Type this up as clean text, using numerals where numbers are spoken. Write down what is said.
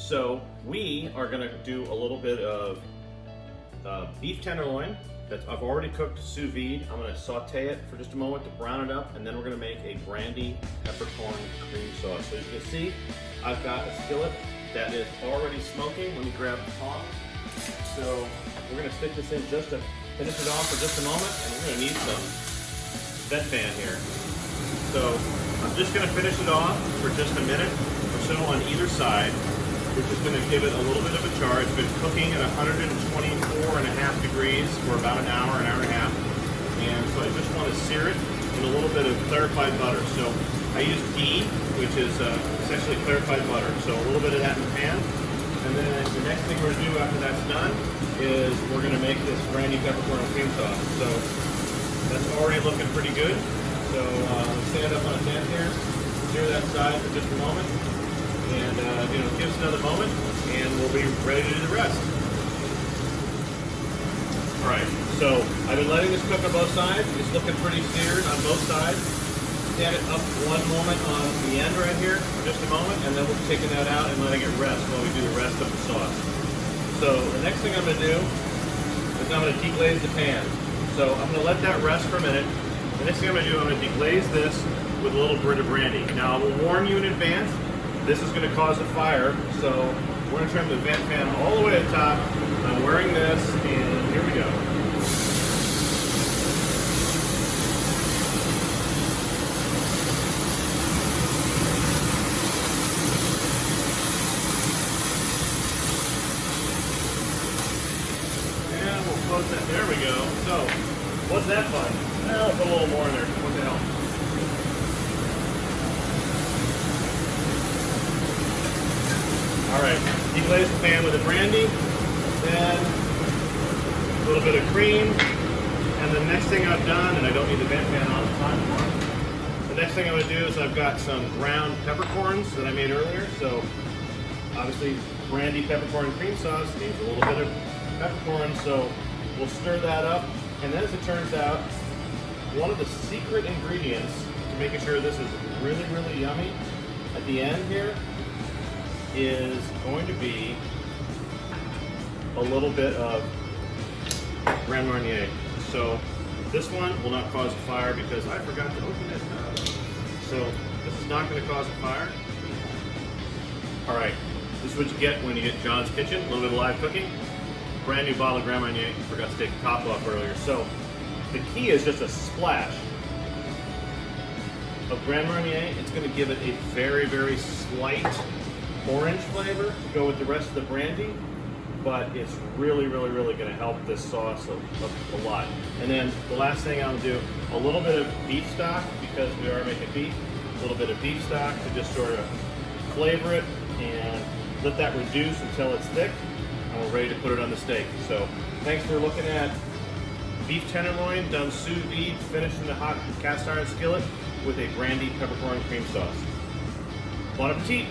So we are gonna do a little bit of beef tenderloin that I've already cooked sous vide. I'm gonna saute it for just a moment to brown it up, and then we're gonna make a Brandy peppercorn cream sauce. So as you can see, I've got a skillet that is already smoking. Let me grab the tongs. So we're gonna stick this in just to finish it off for just a moment, and we're gonna need some vent fan here. So I'm just gonna finish it off for just a minute or so on either side, which is gonna give it a little bit of a char. It's been cooking at 124.5 degrees for about an hour and a half. And so I just wanna sear it in a little bit of clarified butter. So I use ghee, which is essentially clarified butter. So a little bit of that in the pan. And then the next thing we're gonna do after that's done is we're gonna make this Brandy peppercorn cream sauce. So that's already looking pretty good. So let's stand up on a tent here, sear that side for just a moment, and give us another moment, and we'll be ready to do the rest. All right, so I've been letting this cook on both sides. It's looking pretty seared on both sides. Stand it up one moment on the end right here for just a moment, and then we're taking that out and letting it rest while we do the rest of the sauce. So the next thing I'm gonna do is I'm gonna deglaze the pan. So I'm gonna let that rest for a minute. The next thing I'm gonna do, I'm gonna deglaze this with a little bit of brandy. Now I will warn you in advance, this is gonna cause a fire, so we're gonna turn the vent fan all the way to the top. I'm wearing this, and here we go. And we'll close that, there we go. So, what's that fun? I'll put a little more in there, what the hell. All right, deglaze the pan with the brandy, then a little bit of cream, and the next thing I've done, and I don't need the vent fan on the time for, the next thing I'm gonna do is I've got some ground peppercorns that I made earlier, so obviously Brandy peppercorn cream sauce needs a little bit of peppercorn, so we'll stir that up, and then as it turns out, one of the secret ingredients to making sure this is really, really yummy at the end here is going to be a little bit of Grand Marnier. So this one will not cause a fire because I forgot to open it. So this is not going to cause a fire. All right, this is what you get when you get John's Kitchen, a little bit of live cooking. Brand new bottle of Grand Marnier. Forgot to take the top off earlier. So the key is just a splash of Grand Marnier. It's going to give it a very, very slight orange flavor to go with the rest of the brandy, but it's really, really, really going to help this sauce a lot. And then the last thing I'll do, a little bit of beef stock, because we are making beef, a little bit of beef stock to just sort of flavor it and let that reduce until it's thick, and we're ready to put it on the steak. So thanks for looking at beef tenderloin done sous vide, finished in a hot cast iron skillet with a Brandy peppercorn cream sauce. Bon appetit!